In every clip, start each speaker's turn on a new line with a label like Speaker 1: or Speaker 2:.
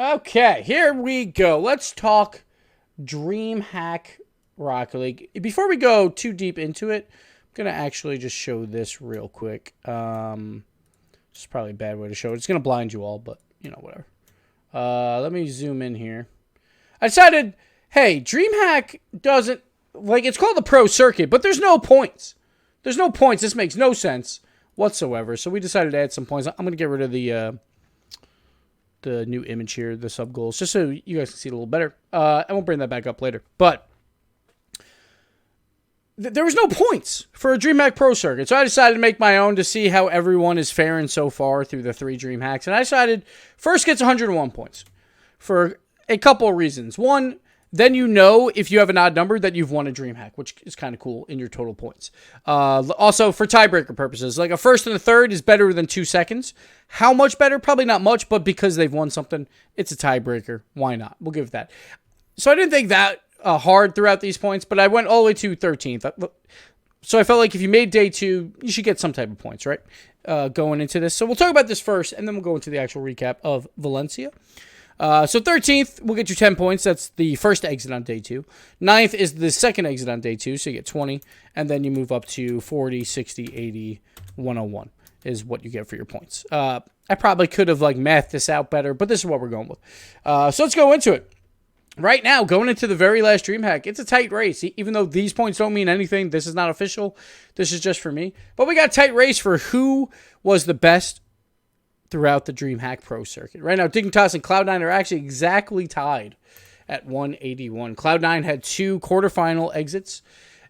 Speaker 1: Okay, here we go. Let's talk Dreamhack Rocket League. Before we go too deep into it, I'm going to actually just show this real quick. It's probably a bad way to show it. It's going to blind you all, but, whatever. Let me zoom in here. I decided, hey, Dreamhack doesn't, it's called the Pro Circuit, but there's no points. There's no points. This makes no sense whatsoever. So we decided to add some points. I'm going to get rid of the new image here, the sub goals, just so you guys can see it a little better. And we'll bring that back up later. But there was no points for a DreamHack Pro Circuit, so I decided to make my own to see how everyone is faring so far through the 3 DreamHacks. And I decided first gets 101 points for a couple of reasons. One, then you know if you have an odd number that you've won a DreamHack, which is kind of cool in your total points. Also, for tiebreaker purposes, like a first and a third is better than 2 seconds. How much better? Probably not much, but because they've won something, it's a tiebreaker. Why not? We'll give it that. So I didn't think that hard throughout these points, but I went all the way to 13th. So I felt like if you made day 2, you should get some type of points, right? Going into this. So we'll talk about this first, and then we'll go into the actual recap of Valencia. So 13th will get you 10 points. That's the first exit on day 2. 9th is the second exit on day 2, so you get 20. And then you move up to 40, 60, 80, 101 is what you get for your points. I probably could have mathed this out better, but this is what we're going with. So let's go into it. Right now, going into the very last DreamHack, it's a tight race. Even though these points don't mean anything, this is not official. This is just for me. But we got a tight race for who was the best throughout the DreamHack Pro Circuit. Right now, Dignitas and Cloud9 are actually exactly tied at 181. Cloud9 had 2 quarterfinal exits,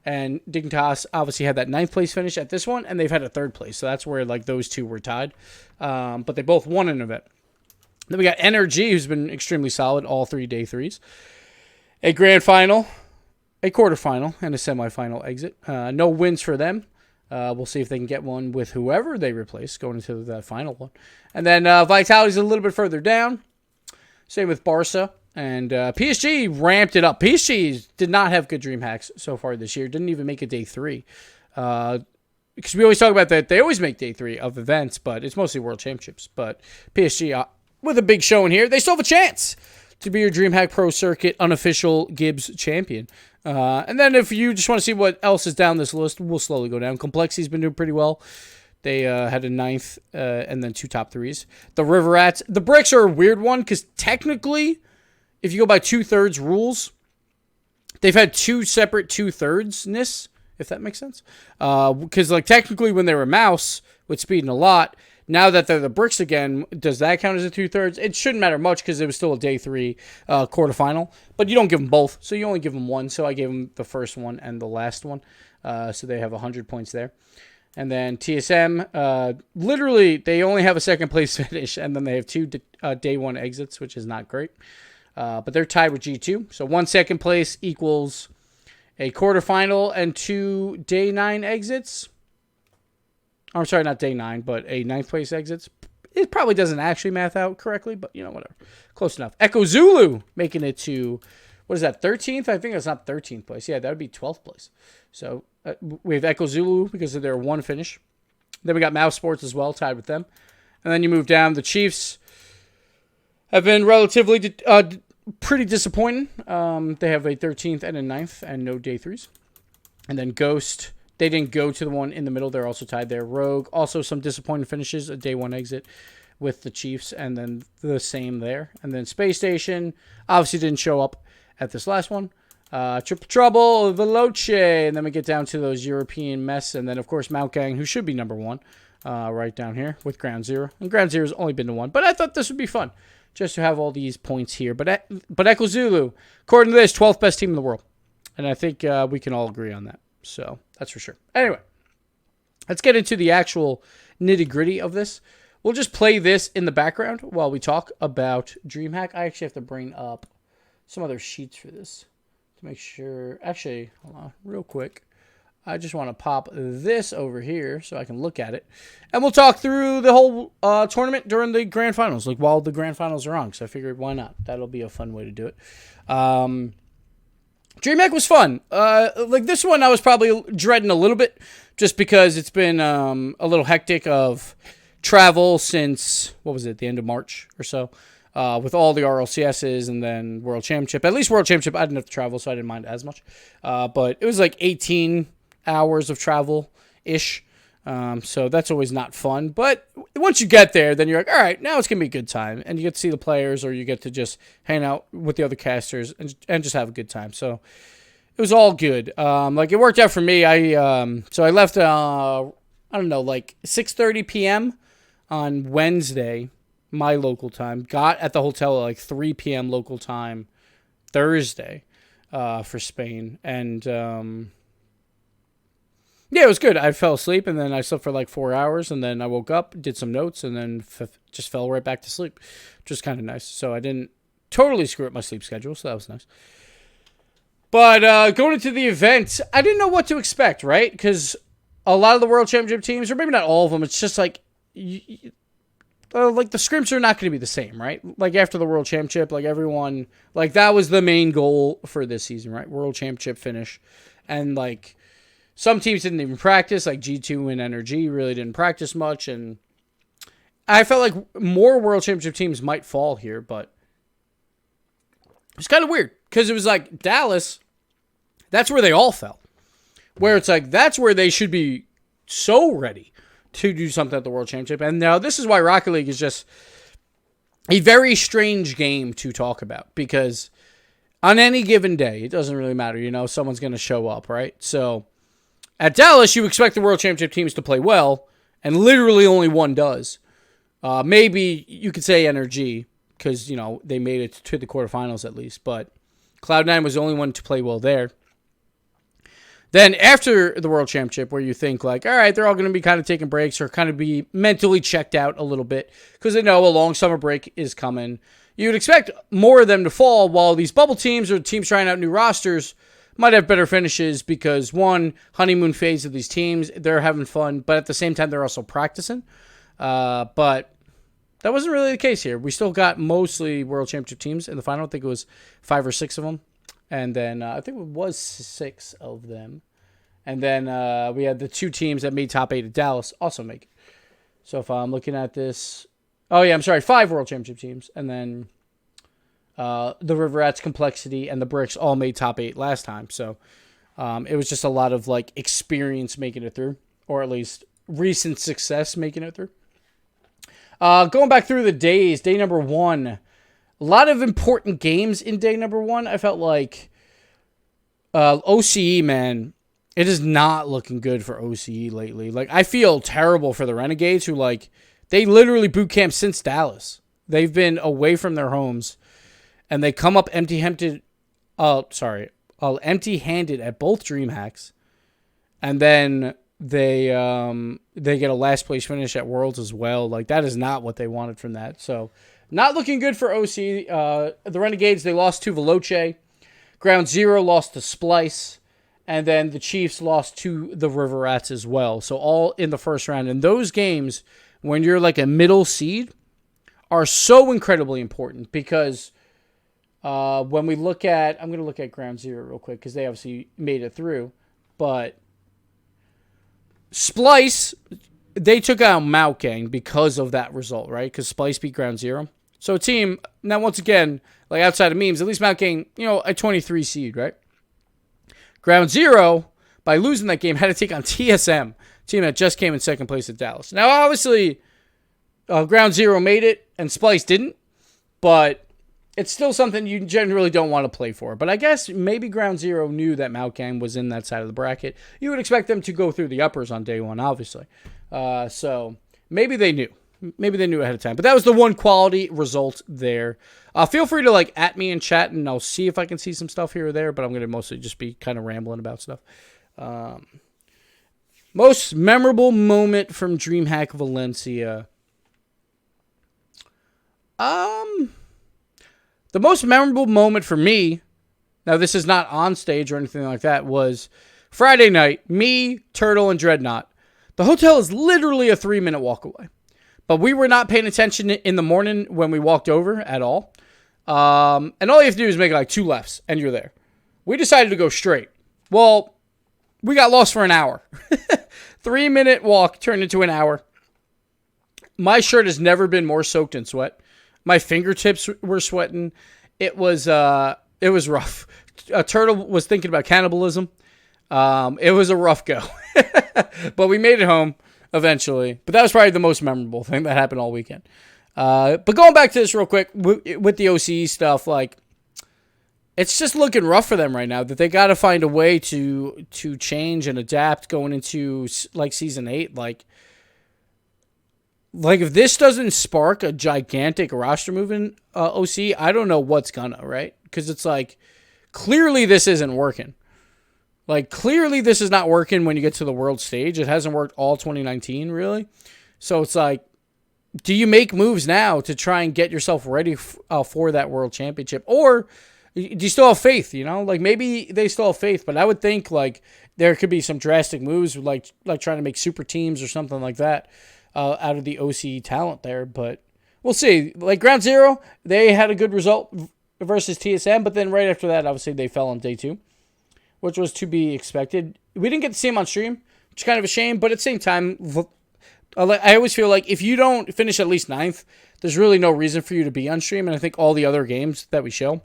Speaker 1: and Dignitas obviously had that 9th place finish at this one, and they've had a 3rd place. So that's where those 2 were tied. But they both won an event. Then we got NRG, who's been extremely solid all 3 day 3s. A grand final, a quarterfinal, and a semifinal exit. No wins for them. We'll see if they can get one with whoever they replace going into that final one. And then Vitality's a little bit further down. Same with Barca. And PSG ramped it up. PSG did not have good DreamHacks so far this year. Didn't even make a day 3. Because we always talk about that. They always make day 3 of events, but it's mostly World Championships. But PSG, with a big show in here, they still have a chance to be your DreamHack Pro Circuit unofficial Gibbs champion. And then if you just want to see what else is down this list, we'll slowly go down. Complexity's been doing pretty well. They had a 9th and then 2 top 3s. The River Rats. The Bricks are a weird one because technically, if you go by 2/3 rules, they've had 2 separate 2/3-ness, if that makes sense. Because technically when they were Mouse with speed and a lot, now that they're the Bricks again, does that count as a 2/3? It shouldn't matter much because it was still a day 3 quarterfinal. But you don't give them both, so you only give them one. So I gave them the first one and the last one. So they have 100 points there. And then TSM, literally, they only have a 2nd place finish, and then they have 2 day 1 exits, which is not great. But they're tied with G2. So 1 second place equals a quarterfinal and 2 day 9 exits. I'm sorry, not day 9, but a 9th place exits. It probably doesn't actually math out correctly, but whatever. Close enough. Echo Zulu making it to, what is that, 13th? I think that's not 13th place. Yeah, that would be 12th place. So we have Echo Zulu because of their 1 finish. Then we got Mouse Sports as well, tied with them. And then you move down. The Chiefs have been relatively pretty disappointing. They have a 13th and a 9th and no day 3s. And then Ghost, they didn't go to the one in the middle. They're also tied there. Rogue, also some disappointing finishes. A day 1 exit with the Chiefs, and then the same there. And then Space Station obviously didn't show up at this last one. Triple Trouble, Veloce, and then we get down to those European mess. And then, of course, Mount Gang, who should be number 1 right down here with Ground Zero. And Ground Zero's only been to 1. But I thought this would be fun just to have all these points here. But Echo Zulu, according to this, 12th best team in the world. And I think we can all agree on that. So that's for sure. Anyway, let's get into the actual nitty-gritty of this. We'll just play this in the background while we talk about DreamHack. I actually have to bring up some other sheets for this to make sure. Actually, hold on real quick. I just want to pop this over here so I can look at it. And we'll talk through the whole tournament during the grand finals, while the grand finals are on. So I figured, why not? That'll be a fun way to do it. DreamHack was fun. This one I was probably dreading a little bit just because it's been a little hectic of travel since, what was it, the end of March or so. with all the RLCSs and then World Championship. At least World Championship, I didn't have to travel, so I didn't mind as much. But it was like 18 hours of travel-ish. So that's always not fun. But once you get there, then you're like, all right, now it's going to be a good time. And you get to see the players, or you get to just hang out with the other casters and just have a good time. So it was all good. Like, it worked out for me. So I left, I don't know, like 6:30 p.m. on Wednesday, my local time. Got at the hotel at like 3 p.m. local time Thursday for Spain. And yeah, it was good. I fell asleep, and then I slept for like 4 hours, and then I woke up, did some notes, and then just fell right back to sleep, which was kind of nice. So I didn't totally screw up my sleep schedule, so that was nice. But going into the event, I didn't know what to expect, right? Because a lot of the World Championship teams, or maybe not all of them, it's just like, like the scrims are not going to be the same, right? Like after the World Championship, like everyone, like that was the main goal for this season, right? World Championship finish. And like some teams didn't even practice, like G2 and NRG really didn't practice much. And I felt like more World Championship teams might fall here, but it's kind of weird because it was like Dallas, that's where they all fell. Where it's like, that's where they should be so ready to do something at the World Championship. And now this is why Rocket League is just a very strange game to talk about. Because on any given day, it doesn't really matter. You know, someone's going to show up, right? So at Dallas, you expect the World Championship teams to play well. And literally only one does. Maybe you could say NRG. Because, you know, they made it to the quarterfinals at least. But Cloud9 was the only one to play well there. Then after the World Championship, where you think like, all right, they're all going to be kind of taking breaks or kind of be mentally checked out a little bit because they know a long summer break is coming. You would expect more of them to fall while these bubble teams or teams trying out new rosters might have better finishes because, one, honeymoon phase of these teams, they're having fun, but at the same time, they're also practicing. But that wasn't really the case here. We still got mostly World Championship teams in the final. I think it was 5 or 6 of them. And then I think it was 6 of them. And then we had the 2 teams that made top 8 at Dallas also make it. So if I'm looking at this... Oh, yeah, I'm sorry. 5 World Championship teams. And then the River Rats, Complexity, and the Bricks all made top 8 last time. So it was just a lot of like experience making it through. Or at least recent success making it through. Going back through the days, day number 1... A lot of important games in day number 1. I felt like OCE, man, it is not looking good for OCE lately. Like, I feel terrible for the Renegades who, like, they literally boot camp since Dallas. They've been away from their homes, and they come up empty-handed at both Dreamhacks, and then they get a last place finish at Worlds as well. Like, that is not what they wanted from that. So, not looking good for OC. The Renegades, they lost to Veloce. Ground Zero lost to Splice. And then the Chiefs lost to the River Rats as well. So all in the first round. And those games, when you're like a middle seed, are so incredibly important. Because when we look at... I'm going to look at Ground Zero real quick. Because they obviously made it through. But Splice... They took out Maogang because of that result, right? Because Splice beat Ground Zero. So a team, now once again, like outside of memes, at least Maogang, you know, a 23 seed, right? Ground Zero, by losing that game, had to take on TSM, team that just came in second place at Dallas. Now, obviously, Ground Zero made it, and Splice didn't, but it's still something you generally don't want to play for. But I guess maybe Ground Zero knew that Maogang was in that side of the bracket. You would expect them to go through the uppers on day 1, obviously. So maybe they knew. Maybe they knew ahead of time. But that was the one quality result there. Feel free to like at me in chat, and I'll see if I can see some stuff here or there. But I'm going to mostly just be kind of rambling about stuff. Most memorable moment from Dreamhack Valencia. The most memorable moment for me, now this is not on stage or anything like that, was Friday night, me, Turtle, and Dreadnought. The hotel is literally a 3-minute walk away. But we were not paying attention in the morning when we walked over at all. And all you have to do is make like 2 lefts, and you're there. We decided to go straight. Well, we got lost for an hour. 3-minute walk turned into an hour. My shirt has never been more soaked in sweat. My fingertips were sweating. It was rough. A turtle was thinking about cannibalism. It was a rough go, but we made it home eventually. But that was probably the most memorable thing that happened all weekend. But going back to this real quick with the OCE stuff, like, it's just looking rough for them right now. That they got to find a way to change and adapt going into like season 8. Like if this doesn't spark a gigantic roster movement, OC, I don't know what's gonna, right? Because it's like, clearly this isn't working. Like, clearly this is not working when you get to the world stage. It hasn't worked all 2019, really. So it's like, do you make moves now to try and get yourself ready for that world championship? Or do you still have faith, you know? Like, maybe they still have faith, but I would think, like, there could be some drastic moves, like trying to make super teams or something like that out of the OC talent there. But we'll see. Like, Ground Zero, they had a good result versus TSM, but then right after that, obviously, they fell on day 2, which was to be expected. We didn't get to see them on stream, which is kind of a shame, but at the same time, I always feel like if you don't finish at least 9th, there's really no reason for you to be on stream, and I think all the other games that we show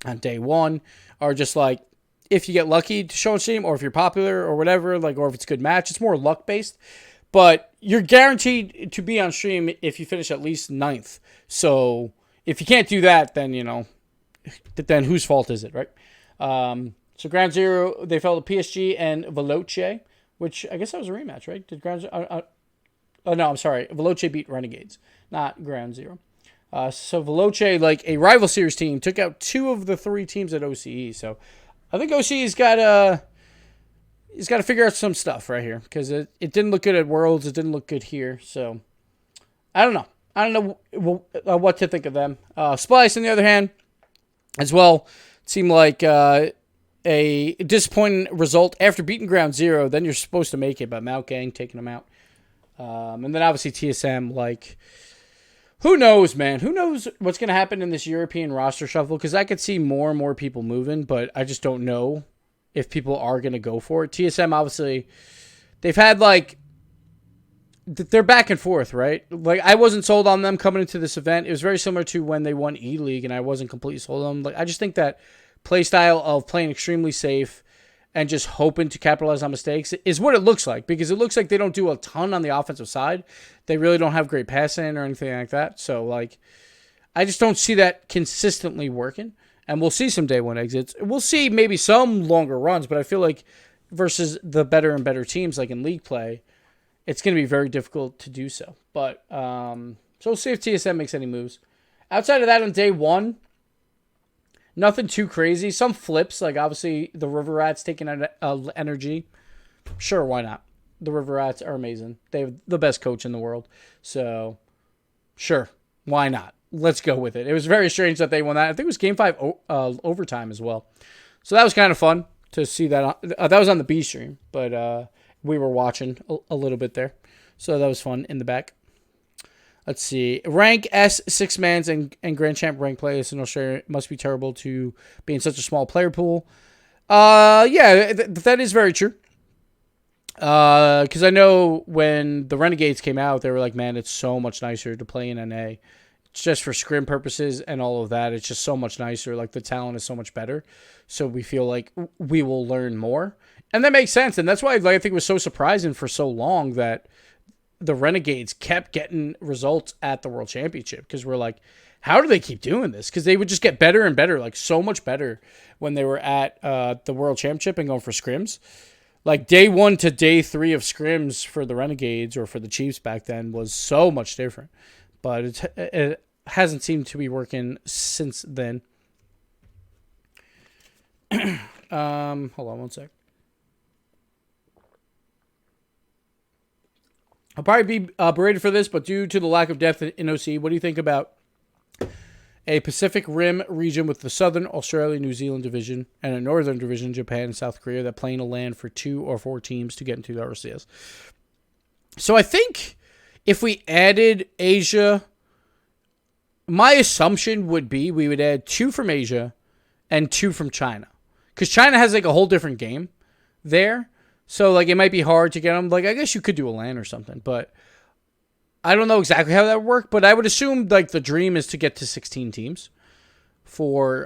Speaker 1: on day 1 are just like, if you get lucky to show on stream, or if you're popular or whatever, like, or if it's a good match, it's more luck based. But you're guaranteed to be on stream if you finish at least 9th. So if you can't do that, then, you know, then whose fault is it, right? So Ground Zero, they fell to PSG and Veloce, which I guess that was a rematch, right? Did Ground Zero? Oh no, I'm sorry. Veloce beat Renegades, not Ground Zero. So Veloce, like a rival series team, took out 2 of the 3 teams at OCE. So I think OCE's got he's got to figure out some stuff right here, because it didn't look good at Worlds. It didn't look good here. So I don't know. I don't know what to think of them. Splice, on the other hand, as well, seemed like a disappointing result after beating Ground Zero. Then you're supposed to make it, but Mount Gang taking them out. And then obviously TSM, like, who knows, man? Who knows what's going to happen in this European roster shuffle? Because I could see more and more people moving, but I just don't know if people are going to go for it. TSM, obviously, they've had, like, they're back and forth, right? Like, I wasn't sold on them coming into this event. It was very similar to when they won E-League, and I wasn't completely sold on them. Like, I just think that play style of playing extremely safe and just hoping to capitalize on mistakes is what it looks like, because it looks like they don't do a ton on the offensive side. They really don't have great passing or anything like that. So, like, I just don't see that consistently working. And we'll see some day 1 exits. We'll see maybe some longer runs, but I feel like versus the better and better teams, like in league play, it's going to be very difficult to do so. But, so we'll see if TSM makes any moves. Outside of that, on day 1, nothing too crazy. Some flips, like obviously the River Rats taking out energy. Sure, why not? The River Rats are amazing. They have the best coach in the world. So, sure, why not? Let's go with it. It was very strange that they won that. I think it was Game 5 overtime as well. So that was kind of fun to see that. That was on the B stream, but we were watching a little bit there. So that was fun in the back. Let's see. Rank S, 6-mans, and Grand Champ rank players in Australia must be terrible to be in such a small player pool. Yeah, that is very true. Because I know when the Renegades came out, they were like, man, it's so much nicer to play in NA. It's just for scrim purposes and all of that. It's just so much nicer. Like, the talent is so much better. So we feel like we will learn more. And that makes sense. And that's why, like, I think it was so surprising for so long that the Renegades kept getting results at the World Championship, because we're like, how do they keep doing this? Because they would just get better and better, like so much better when they were at the World Championship and going for scrims. Like day 1 to day 3 of scrims for the Renegades or for the Chiefs back then was so much different. But it hasn't seemed to be working since then. Hold on one sec. I'll probably be berated for this, but due to the lack of depth in OC, what do you think about a Pacific Rim region with the Southern Australia, New Zealand division, and a Northern division, Japan and South Korea, that playing a land for 2 or 4 teams to get into the RCS? So I think if we added Asia, my assumption would be we would add 2 from Asia and 2 from China. Because China has like a whole different game there. So, like, it might be hard to get them. Like, I guess you could do a LAN or something. But I don't know exactly how that would work, but I would assume like the dream is to get to 16 teams for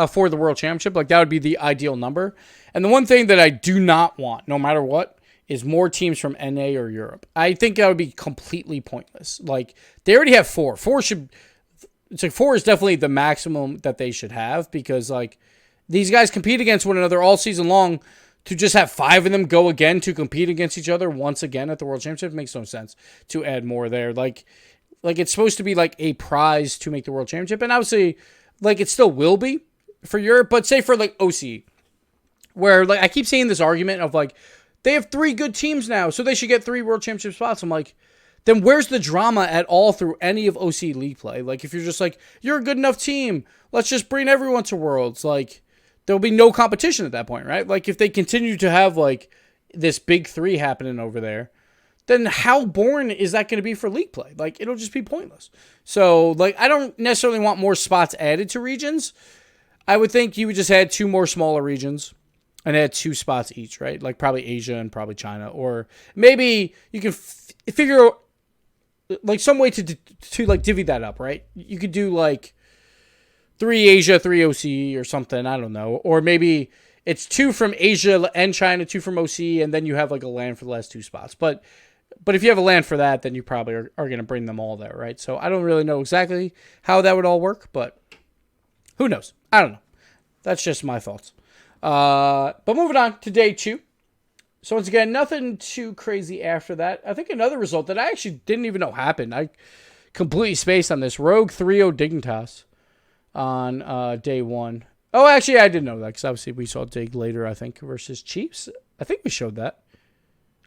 Speaker 1: for the World Championship. Like that would be the ideal number. And the one thing that I do not want, no matter what, is more teams from NA or Europe. I think that would be completely pointless. Like they already have 4. 4 is definitely the maximum that they should have because like these guys compete against one another all season long. To just have 5 of them go again to compete against each other once again at the World Championship makes no sense to add more there. Like it's supposed to be like a prize to make the World Championship. And obviously, like it still will be for Europe, but say for like OC, where like I keep seeing this argument of like, they have 3 good teams now, so they should get 3 World Championship spots. I'm like, then where's the drama at all through any of OC league play? Like if you're just like, you're a good enough team, let's just bring everyone to Worlds. Like, there'll be no competition at that point, right? Like, if they continue to have, like, this big 3 happening over there, then how boring is that going to be for league play? Like, it'll just be pointless. So, like, I don't necessarily want more spots added to regions. I would think you would just add 2 more smaller regions and add 2 spots each, right? Like, probably Asia and probably China. Or maybe you can figure out, like, some way to like, divvy that up, right? You could do, like, 3 Asia, 3 OC or something. I don't know. Or maybe it's 2 from Asia and China, 2 from OC, and then you have like a LAN for the last 2 spots. But if you have a LAN for that, then you probably are going to bring them all there, right? So I don't really know exactly how that would all work, but who knows? I don't know. That's just my thoughts. But moving on to day 2. So once again, nothing too crazy after that. I think another result that I actually didn't even know happened. I completely spaced on this. Rogue 3-0 Dignitas on day 1. Oh, actually, I didn't know that because obviously we saw Dig later, I think, versus Chiefs. I think we showed that.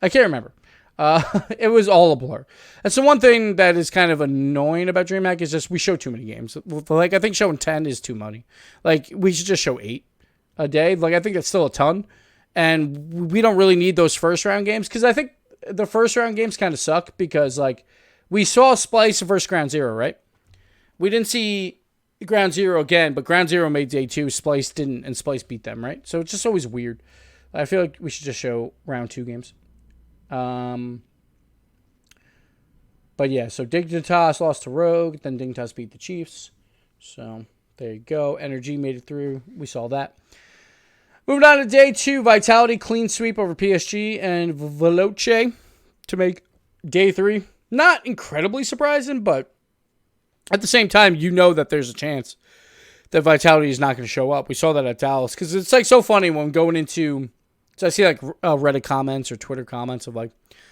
Speaker 1: I can't remember. It was all a blur. That's the one thing that is kind of annoying about Dreamhack is just we show too many games. Like, I think showing 10 is too many. Like, we should just show 8 a day. Like, I think that's still a ton. And we don't really need those first-round games because I think the first-round games kind of suck because, like, we saw Splice versus Ground Zero, right? We didn't see Ground Zero again, but Ground Zero made day 2. Splice didn't, and Splice beat them, right? So it's just always weird. I feel like we should just show round 2 games. But yeah, so Dignitas lost to Rogue, then Dignitas beat the Chiefs. So there you go. Energy made it through. We saw that. Moving on to day 2, Vitality clean sweep over PSG and Veloce to make day 3. Not incredibly surprising, but at the same time, you know that there's a chance that Vitality is not going to show up. We saw that at Dallas because it's like so funny when going into. So I see like Reddit comments or Twitter comments of like,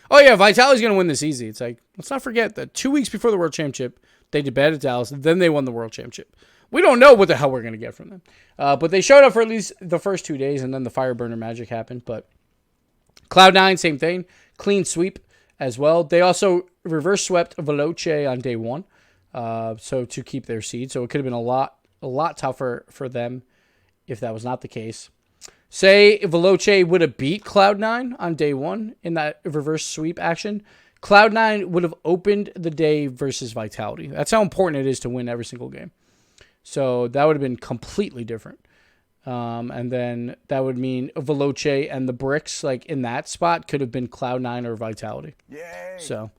Speaker 1: oh yeah, Vitality's going to win this easy. It's like, let's not forget that 2 weeks before the World Championship, they did bad at Dallas, and then they won the World Championship. We don't know what the hell we're going to get from them. But they showed up for at least the first 2 days, and then the Fireburner magic happened. But Cloud9, same thing. Clean sweep as well. They also reverse swept Veloce on day 1. So to keep their seed. So it could have been a lot tougher for them if that was not the case. Say Veloce would have beat Cloud9 on day 1 in that reverse sweep action. Cloud9 would have opened the day versus Vitality. That's how important it is to win every single game. So that would have been completely different. And then that would mean Veloce and the Bricks, like in that spot, could have been Cloud9 or Vitality. Yay. So,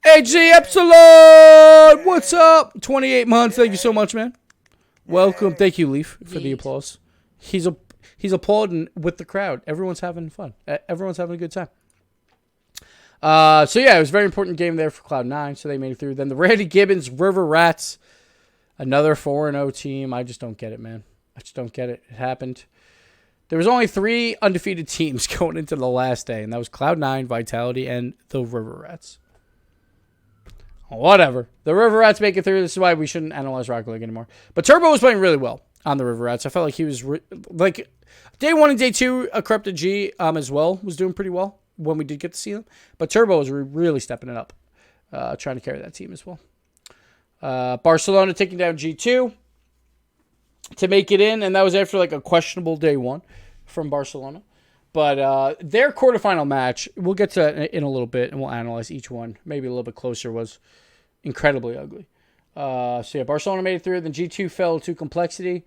Speaker 1: HG Epsilon! What's up? 28 months. Thank you so much, man. Welcome. Thank you, Leaf, for the applause. He's applauding with the crowd. Everyone's having fun. Everyone's having a good time. So yeah, it was a very important game there for Cloud9, so they made it through. Then the Randy Gibbons River Rats, another 4-0 team. I just don't get it, man. I just don't get it. It happened. There was only 3 undefeated teams going into the last day, and that was Cloud9, Vitality, and the River Rats. Whatever. The River Rats make it through. This is why we shouldn't analyze Rocket League anymore. But Turbo was playing really well on the River Rats. I felt like he was like day 1 and day 2. Corrupted G as well was doing pretty well when we did get to see them. But Turbo was really stepping it up, trying to carry that team as well. Barcelona taking down G2 to make it in, and that was after like a questionable day 1 from Barcelona. But their quarterfinal match, we'll get to that in a little bit, and we'll analyze each one. Maybe a little bit closer, was incredibly ugly. So yeah, Barcelona made it through. Then G2 fell to Complexity.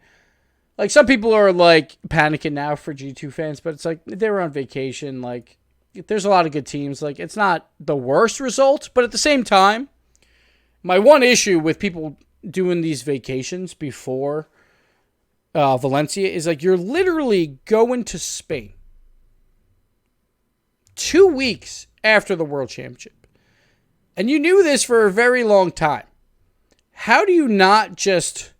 Speaker 1: Like, some people are like panicking now for G2 fans, but it's like they were on vacation. Like, there's a lot of good teams. Like, it's not the worst result, but at the same time, my one issue with people doing these vacations before Valencia is like you're literally going to Spain 2 weeks after the World Championship. And you knew this for a very long time. How do you not just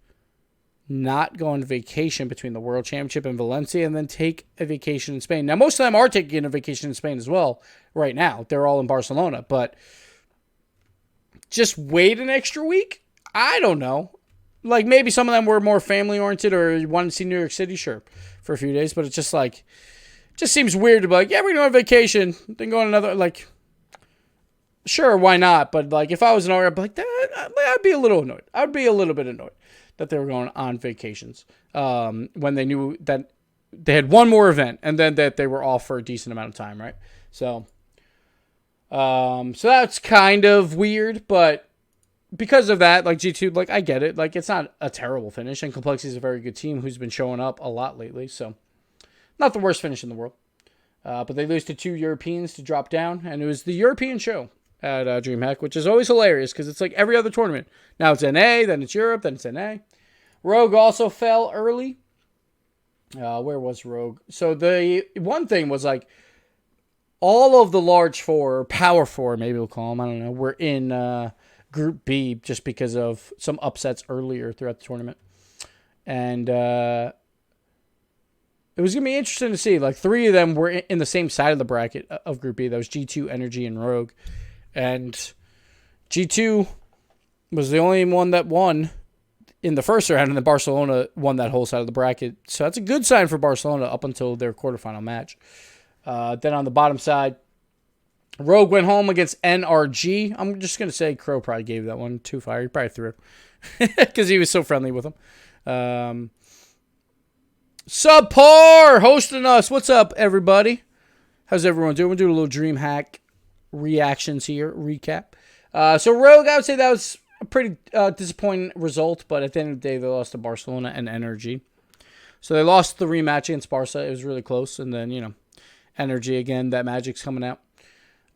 Speaker 1: not go on vacation between the World Championship and Valencia and then take a vacation in Spain? Now, most of them are taking a vacation in Spain as well right now. They're all in Barcelona. But just wait an extra week? I don't know. Like, maybe some of them were more family-oriented or wanted to see New York City, sure, for a few days. But it's just like, just seems weird to be like, yeah, we're going on vacation, then go on another, like, sure, why not? But, like, if I was an owner, I'd be like, I'd be a little annoyed. I'd be a little bit annoyed that they were going on vacations when they knew that they had one more event and then that they were off for a decent amount of time, right? So that's kind of weird, but because of that, like G2, like I get it. Like it's not a terrible finish, and Complexity is a very good team who's been showing up a lot lately, so not the worst finish in the world. But they lose to 2 Europeans to drop down, and it was the European show at Dreamhack, which is always hilarious because it's like every other tournament. Now it's NA, then it's Europe, then it's NA. Rogue also fell early. Where was Rogue? So the one thing was like all of the large four, or power four, maybe we'll call them, I don't know, were in Group B just because of some upsets earlier throughout the tournament. And it was going to be interesting to see. Like 3 of them were in the same side of the bracket of Group B. That was G2, Energy, and Rogue. And G2 was the only one that won in the first round, and then Barcelona won that whole side of the bracket. So that's a good sign for Barcelona up until their quarterfinal match. Then on the bottom side, Rogue went home against NRG. I'm just going to say Crow probably gave that one 2 fire. He probably threw because he was so friendly with him. Subpar hosting us. What's up, everybody? How's everyone doing? We're doing a little Dreamhack reactions here, recap. So Rogue, I would say that was a pretty disappointing result, but at the end of the day, they lost to Barcelona and Energy. So they lost the rematch against Barca. It was really close, and then, Energy again, that magic's coming out.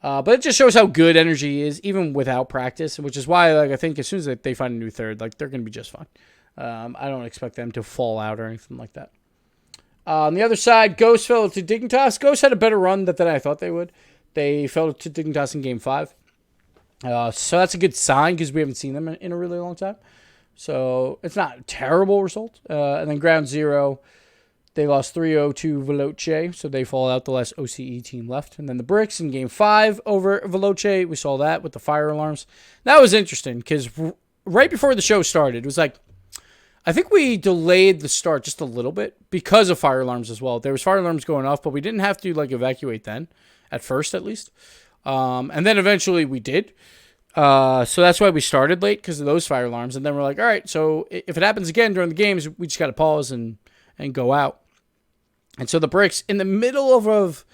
Speaker 1: But it just shows how good Energy is, even without practice, which is why I think as soon as they find a new third, they're going to be just fine. I don't expect them to fall out or anything like that. On the other side, Ghost fell to Dignitas. Ghost had a better run than I thought they would. They fell to Dignitas in Game 5. So that's a good sign because we haven't seen them in a really long time. So it's not a terrible result. And then Ground Zero, they lost 3-0 to Veloce, so they fall out, the last OCE team left. And then the Bricks in Game 5 over Veloce. We saw that with the fire alarms. That was interesting because right before the show started, it was like, I think we delayed the start just a little bit because of fire alarms as well. There was fire alarms going off, but we didn't have to evacuate then, at first at least. And then eventually we did. So that's why we started late, because of those fire alarms. And then we're like, all right, so if it happens again during the games, we just got to pause and go out. And so the Bricks, in the middle of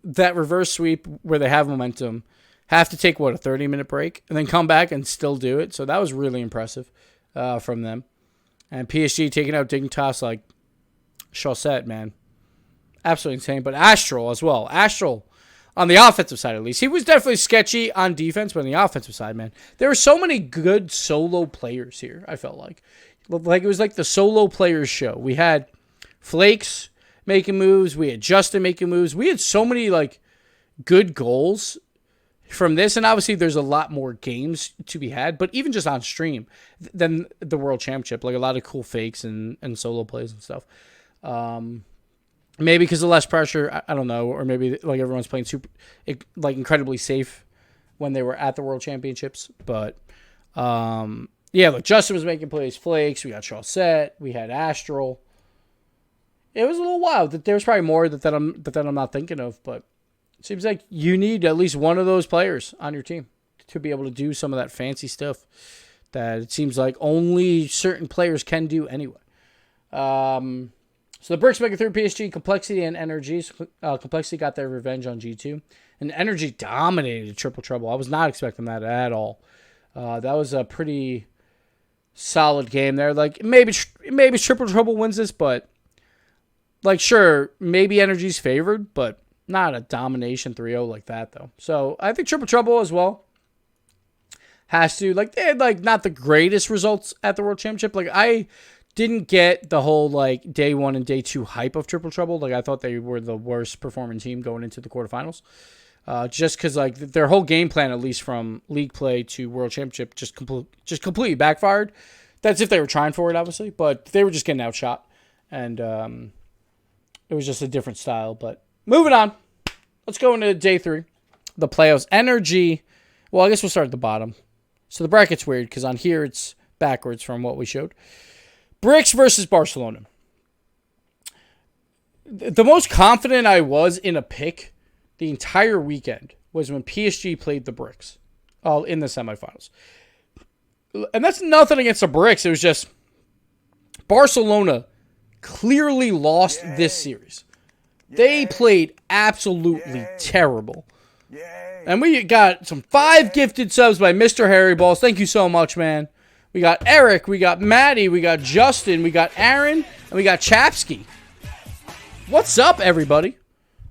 Speaker 1: that reverse sweep where they have momentum, have to take, a 30-minute break and then come back and still do it. So that was really impressive from them. And PSG taking out Dignitas like Chaussette, man. Absolutely insane. But Astral as well. Astral, on the offensive side at least. He was definitely sketchy on defense, but on the offensive side, man. There were so many good solo players here, I felt like. Like it was like the solo players show. We had Flakes making moves. We had Justin making moves. We had so many good goals from this, and obviously there's a lot more games to be had, but even just on stream than the World Championship, a lot of cool fakes and solo plays and stuff. Maybe because of less pressure, I don't know, or maybe everyone's playing super, incredibly safe when they were at the World Championships. But Justin was making plays, Flakes, we got Chaussette, we had Astral. It was a little wild. There's probably more that I'm not thinking of, but it seems like you need at least one of those players on your team to be able to do some of that fancy stuff that it seems like only certain players can do anyway. So the Bricks make it through PSG, Complexity, and Energy. Complexity got their revenge on G2. And Energy dominated Triple Trouble. I was not expecting that at all. That was a pretty solid game there. Maybe Triple Trouble wins this, but sure, maybe Energy's favored, but Not a domination 3-0 like that, though. So I think Triple Trouble as well has to, like, they had, like, not the greatest results at the World Championship. Like, I didn't get the whole, like, day 1 and day 2 hype of Triple Trouble. Like, I thought they were the worst performing team going into the quarterfinals. Just because, like, their whole game plan, at least from league play to World Championship, just completely backfired. That's if they were trying for it, obviously. But they were just getting outshot. And it was just a different style. But moving on. Let's go into day 3. The playoffs. Energy. Well, I guess we'll start at the bottom. So the bracket's weird because on here it's backwards from what we showed. Bricks versus Barcelona. The most confident I was in a pick the entire weekend was when PSG played the Bricks in the semifinals. And that's nothing against the Bricks. It was just Barcelona clearly lost this series. They played absolutely terrible. And we got some 5 gifted subs by Mr. Harry Balls. Thank you so much, man. We got Eric, we got Maddie, we got Justin, we got Aaron, and we got Chapsky. What's up, everybody?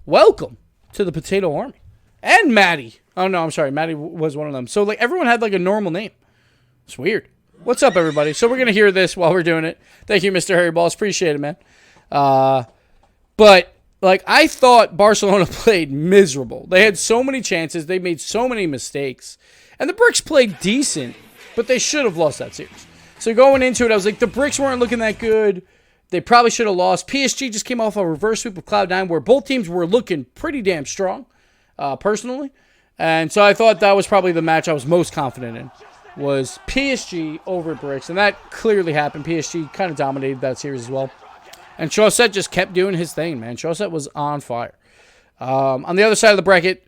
Speaker 1: Welcome to the Potato Army. And Maddie. Oh, no, I'm sorry. Maddie was one of them. So, like, everyone had, like, a normal name. It's weird. What's up, everybody? So, we're going to hear this while we're doing it. Thank you, Mr. Harry Balls. Appreciate it, man. But... like, I thought Barcelona played miserable. They had so many chances. They made so many mistakes. And the Bricks played decent, but they should have lost that series. So going into it, I was like, the Bricks weren't looking that good. They probably should have lost. PSG just came off a reverse sweep of Cloud9 where both teams were looking pretty damn strong, personally. And so I thought that was probably the match I was most confident in, was PSG over Bricks. And that clearly happened. PSG kind of dominated that series as well. And Chaussette just kept doing his thing, man. Chaussette was on fire. On the other side of the bracket,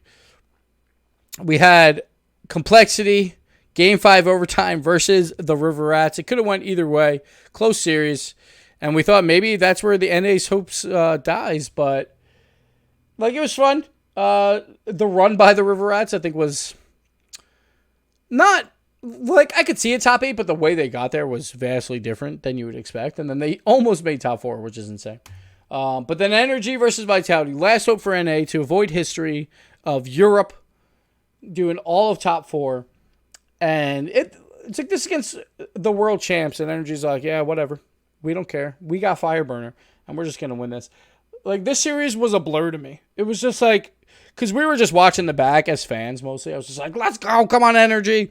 Speaker 1: we had Complexity, Game 5 overtime versus the River Rats. It could have went either way. Close series. And we thought maybe that's where the NA's hopes dies. But, like, it was fun. The run by the River Rats, I think, was not... like, I could see a top 8, but the way they got there was vastly different than you would expect. And then they almost made top 4, which is insane. But then Energy versus Vitality. Last hope for NA to avoid history of Europe doing all of top 4. And it's like this against the world champs. And Energy's like, yeah, whatever. We don't care. We got Fireburner. And we're just going to win this. Like, this series was a blur to me. It was just like... because we were just watching the back as fans mostly. I was just like, let's go. Come on, Energy.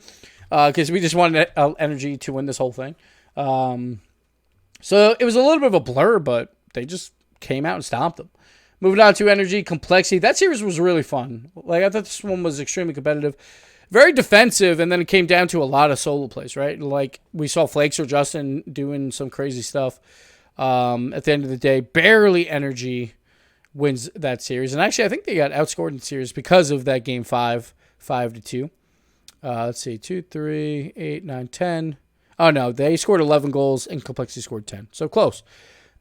Speaker 1: Because we just wanted Energy to win this whole thing. So it was a little bit of a blur, but they just came out and stomped them. Moving on to Energy, Complexity. That series was really fun. Like, I thought this one was extremely competitive. Very defensive, and then it came down to a lot of solo plays, right? Like, we saw Flakes or Justin doing some crazy stuff. At the end of the day, barely Energy wins that series. And actually, I think they got outscored in the series because of that game 5, 5-2. Let's see, 2, 3, 8, 9, 10. Oh, no, they scored 11 goals and Complexity scored 10. So close.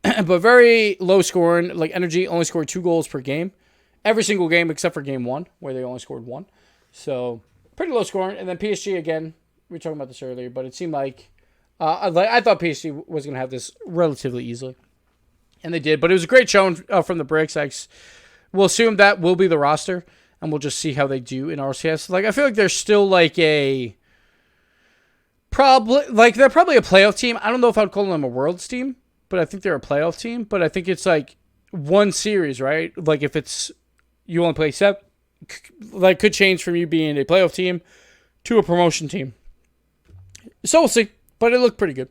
Speaker 1: But very low scoring. Like, Energy only scored 2 goals per game. Every single game except for game 1, where they only scored 1. So, pretty low scoring. And then PSG, again, we were talking about this earlier, but it seemed like I thought PSG was going to have this relatively easily. And they did. But it was a great showing from the Bricks. We'll assume that will be the roster. And we'll just see how they do in RCS. Like, I feel like they're still like they're probably a playoff team. I don't know if I'd call them a Worlds team, but I think they're a playoff team. But I think it's like one series, right? Like, if it's you only play 7, like, could change from you being a playoff team to a promotion team. So we'll see. But it looked pretty good.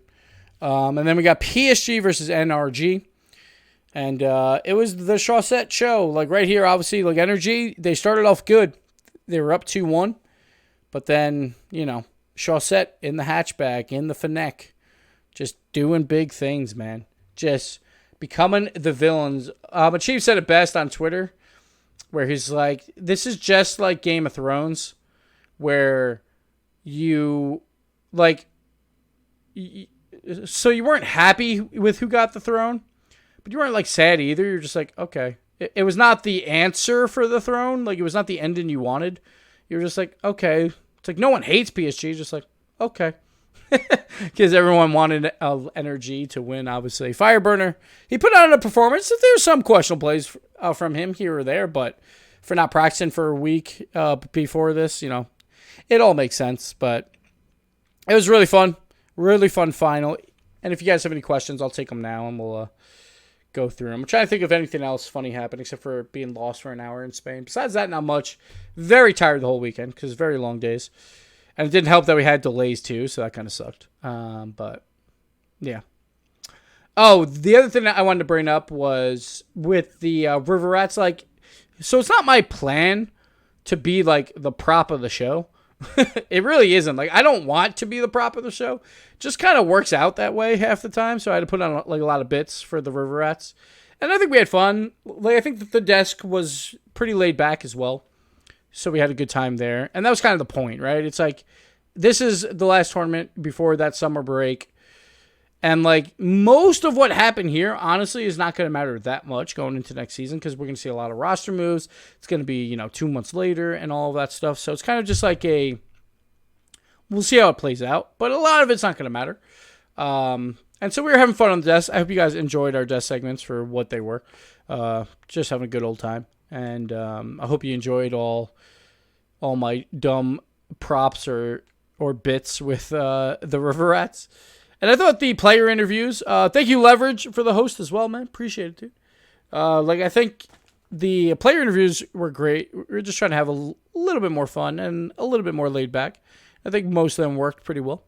Speaker 1: And then we got PSG versus NRG. And it was the Chaussette show. Like, right here, obviously, like, Energy, they started off good. They were up 2-1. But then, you know, Chaussette in the hatchback, in the Fennec, just doing big things, man. Just becoming the villains. Chief said it best on Twitter, where he's like, this is just like Game of Thrones, where you, like, so you weren't happy with who got the throne, but you weren't, like, sad either. You're just like, okay. It was not the answer for the throne. Like, it was not the ending you wanted. You were just like, okay. It's like no one hates PSG. Just like, okay. because everyone wanted energy to win, obviously. Fireburner, he put on a performance. There's some questionable plays from him here or there, but for not practicing for a week before this, it all makes sense. But it was really fun final. And if you guys have any questions, I'll take them now, and we'll go through them. I'm trying to think of anything else funny happened, except for being lost for an hour in Spain. Besides that, not much. Very tired the whole weekend, because very long days. And it didn't help that we had delays, too, so that kind of sucked. But, yeah. Oh, the other thing that I wanted to bring up was with the River Rats. So it's not my plan to be, the prop of the show. It really isn't. I don't want to be the prop of the show. Just kind of works out that way half the time, so I had to put on, a lot of bits for the River Rats. And I think we had fun. I think that the desk was pretty laid back as well. So we had a good time there. And that was kind of the point, right? It's this is the last tournament before that summer break. And, most of what happened here, honestly, is not going to matter that much going into next season because we're going to see a lot of roster moves. It's going to be, 2 months later and all of that stuff. So it's kind of just we'll see how it plays out. But a lot of it's not going to matter. And so we were having fun on the desk. I hope you guys enjoyed our desk segments for what they were. Just having a good old time. And I hope you enjoyed all my dumb props or bits with the River Rats. And I thought the player interviews, thank you, Leverage, for the host as well, man. Appreciate it, dude. I think the player interviews were great. We were just trying to have a little bit more fun and a little bit more laid back. I think most of them worked pretty well.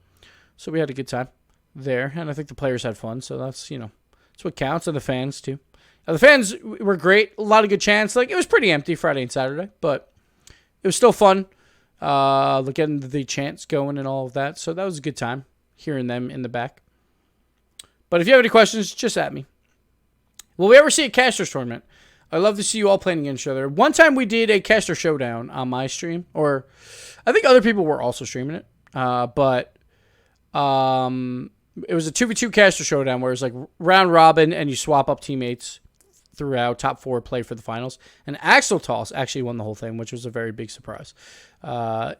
Speaker 1: So we had a good time there. And I think the players had fun. So that's, that's what counts. And the fans, too. The fans were great. A lot of good chants. It was pretty empty Friday and Saturday. But it was still fun. Getting the chants going and all of that. So that was a good time. Hearing them in the back. But if you have any questions, just at me. Will we ever see a Casters tournament? I'd love to see you all playing against each other. One time we did a Caster Showdown on my stream. Or I think other people were also streaming it. But it was a 2v2 Caster Showdown where it was round robin and you swap up teammates throughout. Top 4 play for the finals. And Axel Toss actually won the whole thing, which was a very big surprise.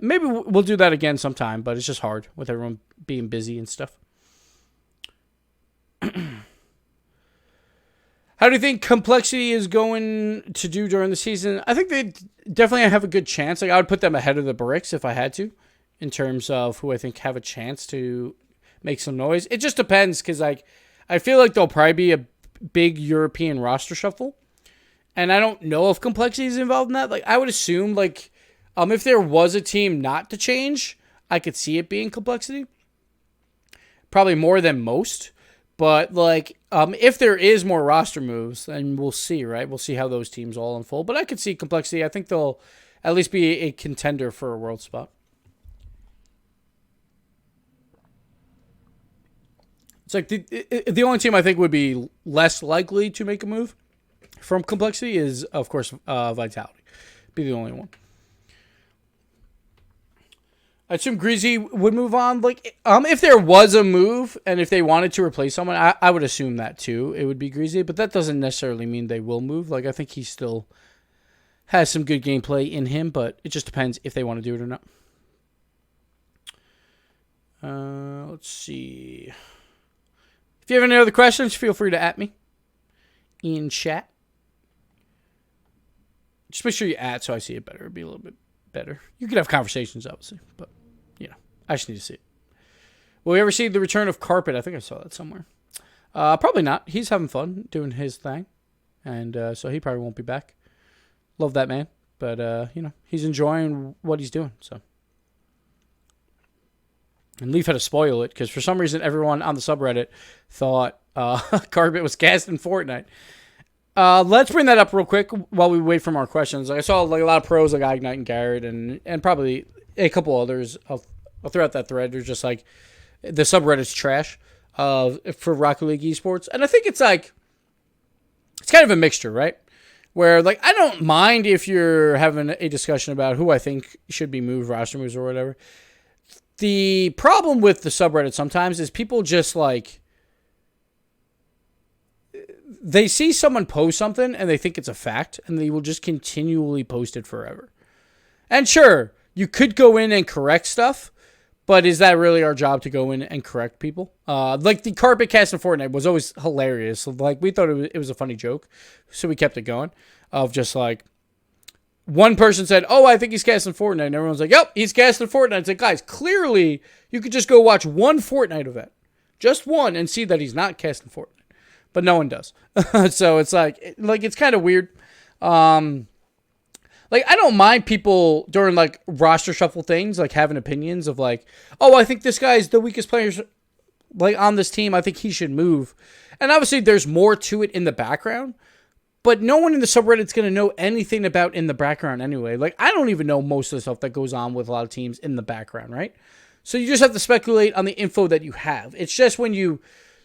Speaker 1: Maybe we'll do that again sometime, but it's just hard with everyone being busy and stuff. How do you think Complexity is going to do during the season? I think they definitely have a good chance. I would put them ahead of the Bricks if I had to, in terms of who I think have a chance to make some noise. It just depends, because I feel like there'll probably be a big European roster shuffle, and I don't know if Complexity is involved in that. I would assume, if there was a team not to change, I could see it being Complexity. Probably more than most. But, if there is more roster moves, then we'll see, right? We'll see how those teams all unfold. But I could see Complexity. I think they'll at least be a contender for a world spot. It's the only team I think would be less likely to make a move from Complexity is, of course, Vitality. Be the only one. I assume Greasy would move on. If there was a move and if they wanted to replace someone, I would assume that too. It would be Greasy, but that doesn't necessarily mean they will move. I think he still has some good gameplay in him, but it just depends if they want to do it or not. Let's see. If you have any other questions, feel free to at me in chat. Just make sure you at so I see it better. It'd be a little bit better. You could have conversations, obviously, but I just need to see it. Will we ever see the return of Carpet? I think I saw that somewhere. Probably not. He's having fun doing his thing, and so he probably won't be back. Love that man, but he's enjoying what he's doing. So, and Leaf had to spoil it because for some reason everyone on the subreddit thought Carpet was cast in Fortnite. Let's bring that up real quick while we wait for more questions. I saw a lot of pros like Ignite and Garrett and probably a couple others. I'll throw out that thread. They're just the subreddit's trash for Rocket League esports. And I think it's kind of a mixture, right? Where I don't mind if you're having a discussion about who I think should be moved, roster moves or whatever. The problem with the subreddit sometimes is people just they see someone post something and they think it's a fact and they will just continually post it forever. And sure, you could go in and correct stuff, But is that really our job to go in and correct people? Like the carpet cast in Fortnite was always hilarious. Like we thought it was a funny joke, so we kept it going. Of just like one person said, "Oh, I think he's casting Fortnite," and everyone's like, "Yep, he's casting Fortnite." It's like, guys, clearly you could just go watch one Fortnite event, just one, and see that he's not casting Fortnite. But no one does. So it's like it's kind of weird. Like, I don't mind people during, like, roster shuffle things, like, having opinions of, like, oh, I think this guy's the weakest player, like, on this team. I think he should move. And obviously, there's more to it in the background. But no one in the subreddit's going to know anything about in the background anyway. Like, I don't even know most of the stuff that goes on with a lot of teams in the background, right? So you just have to speculate on the info that you have. It's just when you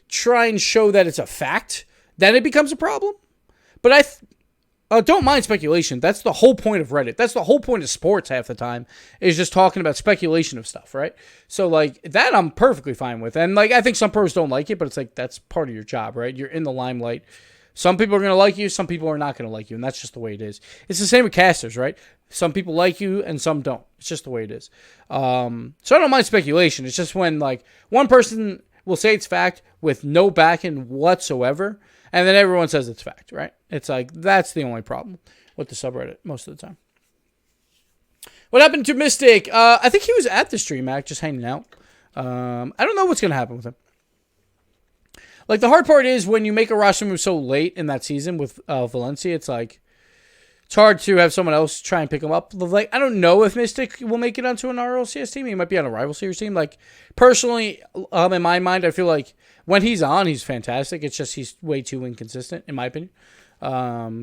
Speaker 1: try and show that it's a fact, then it becomes a problem. But I don't mind speculation. That's the whole point of Reddit. That's the whole point of sports half the time, is just talking about speculation of stuff, right? So, like, that I'm perfectly fine with. And, like, I think some pros don't like it, but it's like, that's part of your job, right? You're in the limelight. Some people are going to like you. Some people are not going to like you, and that's just the way it is. It's the same with casters, right? Some people like you, and some don't. It's just the way it is. So I don't mind speculation. It's just when, like, one person will say it's fact with no backing whatsoever, and then everyone says it's fact, right? It's like, that's the only problem with the subreddit most of the time. What happened to Mystic? I think he was at the Dreamhack, just hanging out. I don't know what's going to happen with him. Like, the hard part is when you make a roster move so late in that season with Valencia, it's like, it's hard to have someone else try and pick him up. Like, I don't know if Mystic will make it onto an RLCS team. He might be on a rival series team. Like, personally, in my mind, I feel like when he's on, he's fantastic. It's just he's way too inconsistent, in my opinion.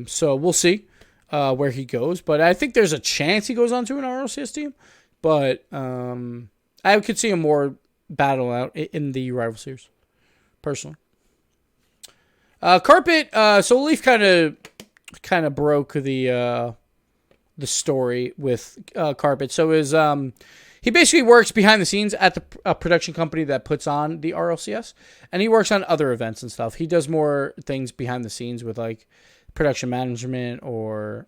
Speaker 1: So we'll see where he goes. But I think there's a chance he goes on to an RLCS team. But I could see him more battle out in the rival series, personally. Carpet, so Leaf kind of broke the story with Carpet. So he basically works behind the scenes at the production company that puts on the RLCS, and he works on other events and stuff. He does more things behind the scenes with like production management or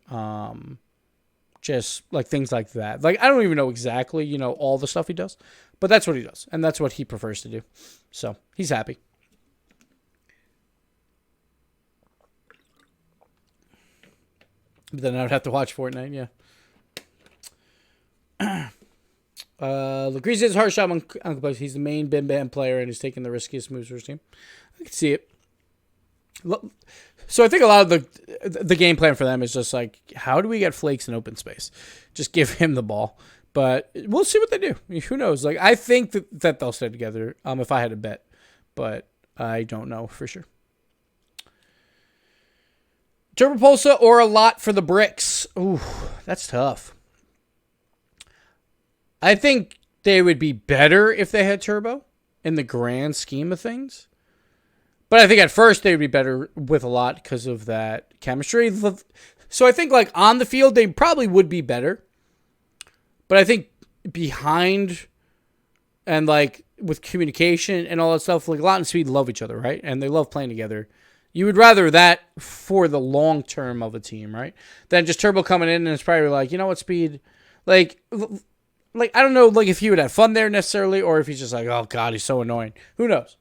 Speaker 1: just like things like that. Like, I don't even know exactly, all the stuff he does, but that's what he does, and that's what he prefers to do. So he's happy. But then I would have to watch Fortnite, yeah. Legrees is a hard shot on Uncle Bucks. He's the main Bim Bam player and he's taking the riskiest moves for his team. I can see it. So I think a lot of the game plan for them is just like, how do we get Flakes in open space? Just give him the ball. But we'll see what they do. I mean, who knows? Like, I think that they'll stay together if I had to bet. But I don't know for sure. Turbopulsa or a lot for the bricks? Ooh, that's tough. I think they would be better if they had Turbo in the grand scheme of things. But I think at first they would be better with a lot because of that chemistry. So I think like on the field they probably would be better. But I think behind and like with communication and all that stuff, like Lot and Speed love each other, right? And they love playing together. You would rather that for the long term of a team, right? Than just Turbo coming in and it's probably like, you know what, Speed? Like I don't know, like if he would have fun there necessarily, or if he's just like, oh god, he's so annoying. Who knows?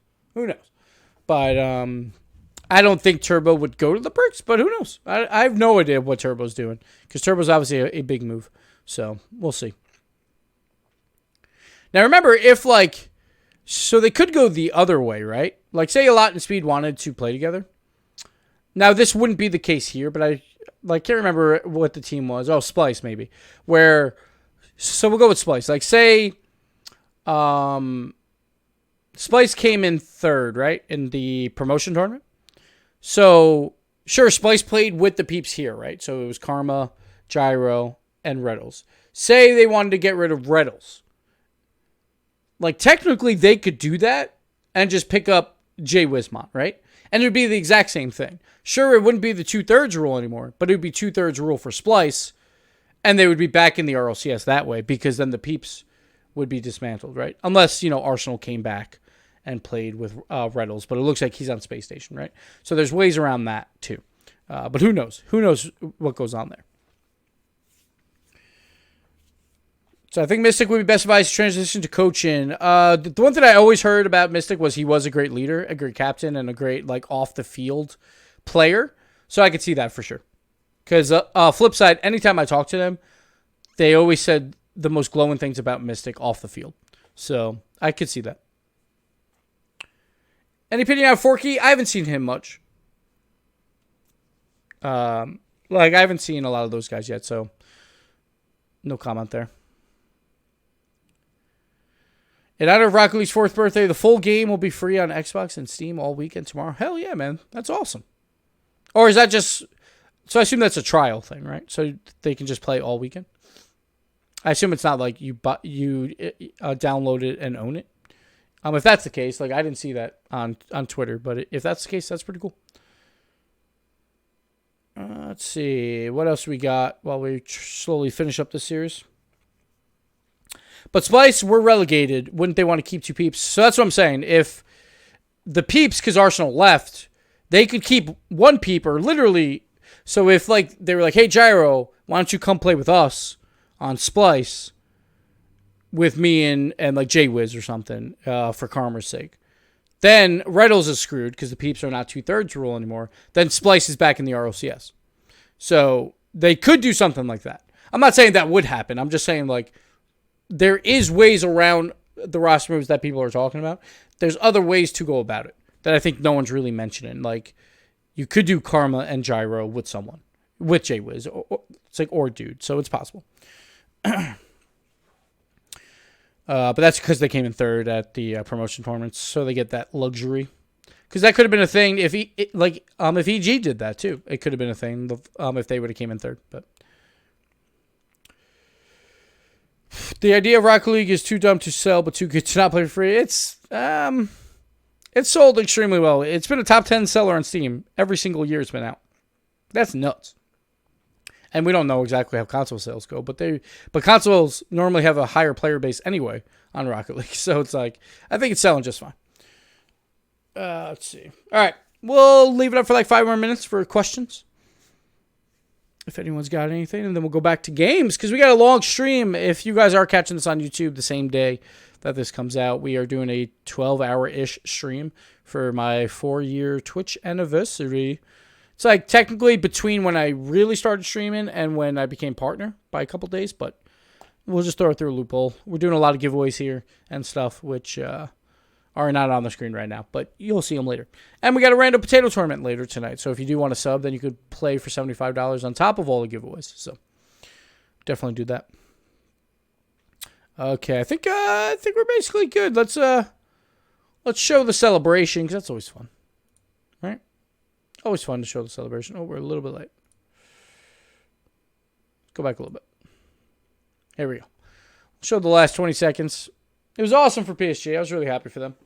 Speaker 1: But I don't think Turbo would go to the Bricks, but who knows? I have no idea what Turbo's doing because Turbo's obviously a big move. So we'll see. Now remember, so they could go the other way, right? Like say a Lot and Speed wanted to play together. Now, this wouldn't be the case here, but I can't remember what the team was. Oh, Splice, maybe. So we'll go with Splice. Like, say, Splice came in third, right, in the promotion tournament. So, sure, Splice played with the peeps here, right? So it was Karma, Gyro, and Reddles. Say they wanted to get rid of Reddles. Like, technically, they could do that and just pick up Jay Wismont, right? And it would be the exact same thing. Sure, it wouldn't be the 2/3 rule anymore, but it would be 2/3 rule for Splice, and they would be back in the RLCS that way because then the peeps would be dismantled, right? Unless, Arsenal came back and played with Reddles, but it looks like he's on Space Station, right? So there's ways around that too. But who knows? Who knows what goes on there? So I think Mystic would be best advised to transition to coaching. The one thing I always heard about Mystic was he was a great leader, a great captain, and a great like off the field player. So I could see that for sure. Because flip side, anytime I talk to them, they always said the most glowing things about Mystic off the field. So I could see that. Any opinion on Forky? I haven't seen him much. I haven't seen a lot of those guys yet, so no comment there. In honor of Rocket League's 4th birthday, the full game will be free on Xbox and Steam all weekend tomorrow. Hell yeah, man. That's awesome. Or is that just... So I assume that's a trial thing, right? So they can just play all weekend? I assume it's not like you download it and own it. If that's the case, like I didn't see that on Twitter, but if that's the case, that's pretty cool. Let's see. What else we got while we slowly finish up this series? But Splice were relegated. Wouldn't they want to keep 2 peeps? So that's what I'm saying. If the peeps, because Arsenal left, they could keep 1 peeper, literally. So if like they were like, hey, Gyro, why don't you come play with us on Splice with me and like J-Wiz or something for karma's sake. Then Reynolds is screwed because the peeps are not 2/3 rule anymore. Then Splice is back in the RLCS. So they could do something like that. I'm not saying that would happen. I'm just saying like there is ways around the roster moves that people are talking about. There's other ways to go about it that I think no one's really mentioning. Like you could do Karma and Gyro with someone, with J-Wiz. It's like or dude, so it's possible. But that's because they came in 3rd at the promotion tournaments, so they get that luxury. Because that could have been a thing if if EG did that too. It could have been a thing if they would have came in 3rd. But the idea of Rocket League is too dumb to sell, but too good to not play for free. It's sold extremely well. It's been a top 10 seller on Steam every single year it's been out. That's nuts. And we don't know exactly how console sales go, but consoles normally have a higher player base anyway on Rocket League. So it's like, I think it's selling just fine. Let's see. All right. We'll leave it up for like 5 more minutes for questions. If anyone's got anything, and then we'll go back to games because we got a long stream. If you guys are catching this on YouTube the same day that this comes out, we are doing a 12-hour-ish stream for my 4-year Twitch anniversary. It's like technically between when I really started streaming and when I became partner by a couple days, but we'll just throw it through a loophole. We're doing a lot of giveaways here and stuff, which are not on the screen right now, but you'll see them later. And we got a random potato tournament later tonight, so if you do want to sub, then you could play for $75 on top of all the giveaways. So definitely do that. Okay, I think we're basically good. Let's show the celebration because that's always fun, right? Always fun to show the celebration. Oh, we're a little bit late. Go back a little bit. Here we go. Show the last 20 seconds. It was awesome for PSG. I was really happy for them.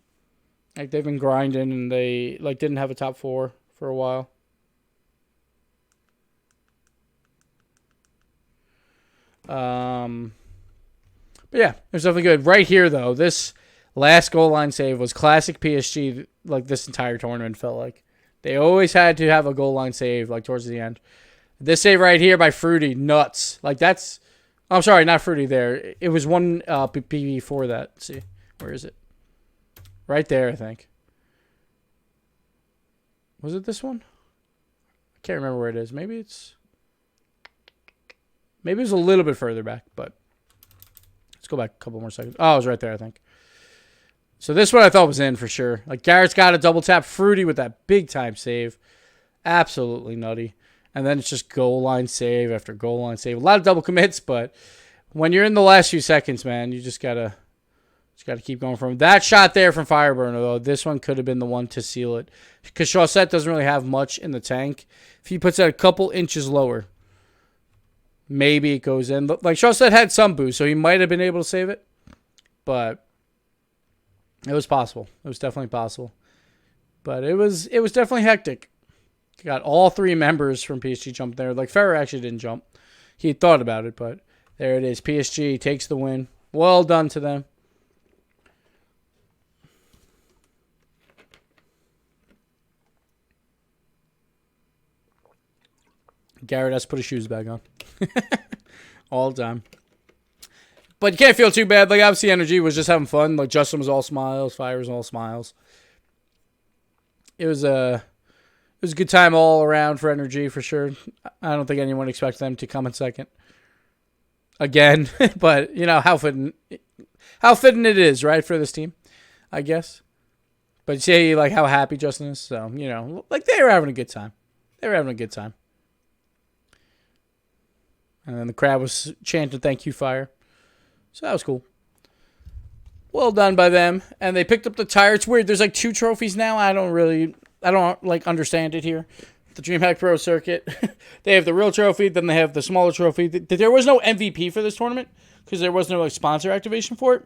Speaker 1: Like they've been grinding and they like didn't have a top 4 for a while. But yeah, it was definitely good. Right here though, this last goal line save was classic PSG. Like this entire tournament felt like. They always had to have a goal line save, like, towards the end. This save right here by Fruity, nuts. Like, that's... I'm sorry, not Fruity there. It was one PB before that. Let's see. Where is it? Right there, I think. Was it this one? I can't remember where it is. Maybe it was a little bit further back, but... Let's go back a couple more seconds. Oh, it was right there, I think. So this one I thought was in for sure. Like Garrett's got a double tap. Fruity with that big time save. Absolutely nutty. And then it's just goal line save after goal line save. A lot of double commits, but when you're in the last few seconds, man, you just gotta keep going from that shot there from Fireburner, though. This one could have been the one to seal it. Because Chaussette doesn't really have much in the tank. If he puts it a couple inches lower, maybe it goes in. Like Chaussette had some boost, so he might have been able to save it. But it was possible. It was definitely possible. But it was definitely hectic. Got all 3 members from PSG jumping there. Like Ferrer actually didn't jump. He thought about it, but there it is. PSG takes the win. Well done to them. Garrett has to put his shoes back on. All the time. But you can't feel too bad. Like, obviously, Energy was just having fun. Like, Justin was all smiles. Fire was all smiles. It was a good time all around for Energy, for sure. I don't think anyone expects them to come in second again. But, you know, how fitting it is, right, for this team, I guess. But you see, like, how happy Justin is. So, you know, like, they were having a good time. And then the crowd was chanting, "Thank you, Fire." So that was cool. Well done by them. And they picked up the tire. It's weird. There's like 2 trophies now. I don't like understand it here. The Dreamhack Pro Circuit. They have the real trophy. Then they have the smaller trophy. There was no MVP for this tournament because there was no like sponsor activation for it.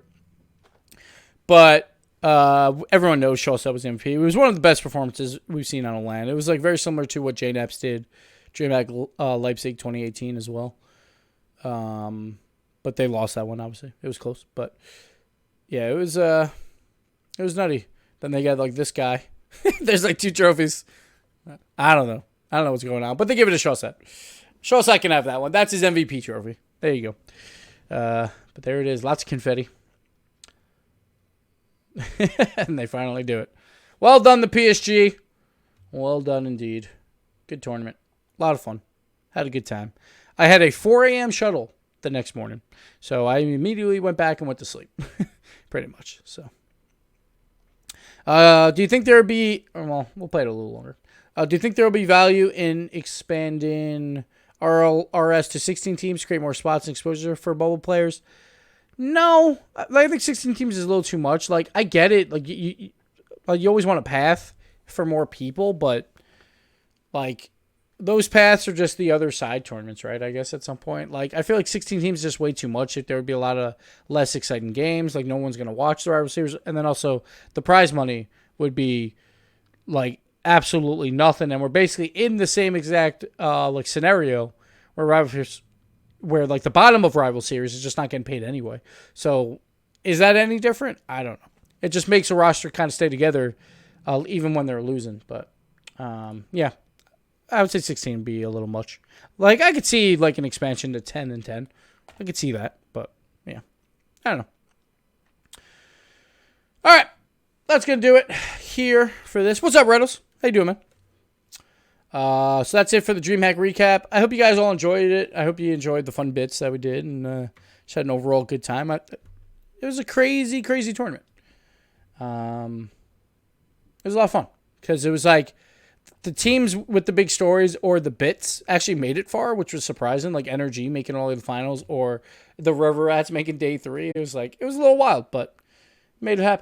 Speaker 1: But everyone knows Shawsett was MVP. It was one of the best performances we've seen on a LAN. It was like very similar to what JNaps did. Dreamhack Leipzig 2018 as well. But they lost that one, obviously. It was close. But yeah, it was nutty. Then they got like this guy. There's like 2 trophies. I don't know what's going on. But they give it to Shawsett. Shawsett can have that one. That's his MVP trophy. There you go. But there it is. Lots of confetti. And they finally do it. Well done, the PSG. Well done indeed. Good tournament. A lot of fun. Had a good time. I had a 4 a.m. shuttle the next morning. So I immediately went back and went to sleep. Pretty much. So, do you think there would be... Well, we'll play it a little longer. Do you think there will be value in expanding RLRS to 16 teams to create more spots and exposure for bubble players? No. I think 16 teams is a little too much. Like, I get it. Like, you always want a path for more people, but, like... Those paths are just the other side tournaments, right? I guess at some point. Like, I feel like 16 teams is just way too much. If there would be a lot of less exciting games, like no one's going to watch the rival series. And then also the prize money would be like absolutely nothing. And we're basically in the same exact like scenario where like the bottom of rival series is just not getting paid anyway. So is that any different? I don't know. It just makes a roster kind of stay together even when they're losing. But yeah. I would say 16 would be a little much. Like, I could see, like, an expansion to 10 and 10. I could see that, but, yeah. I don't know. All right. That's going to do it here for this. What's up, Reynolds? How you doing, man? So that's it for the DreamHack recap. I hope you guys all enjoyed it. I hope you enjoyed the fun bits that we did and just had an overall good time. It was a crazy, crazy tournament. It was a lot of fun because it was like... The teams with the big stories or the bits actually made it far, which was surprising. Like Energy making all of the finals or the River Rats making day 3. It was a little wild, but made it happen.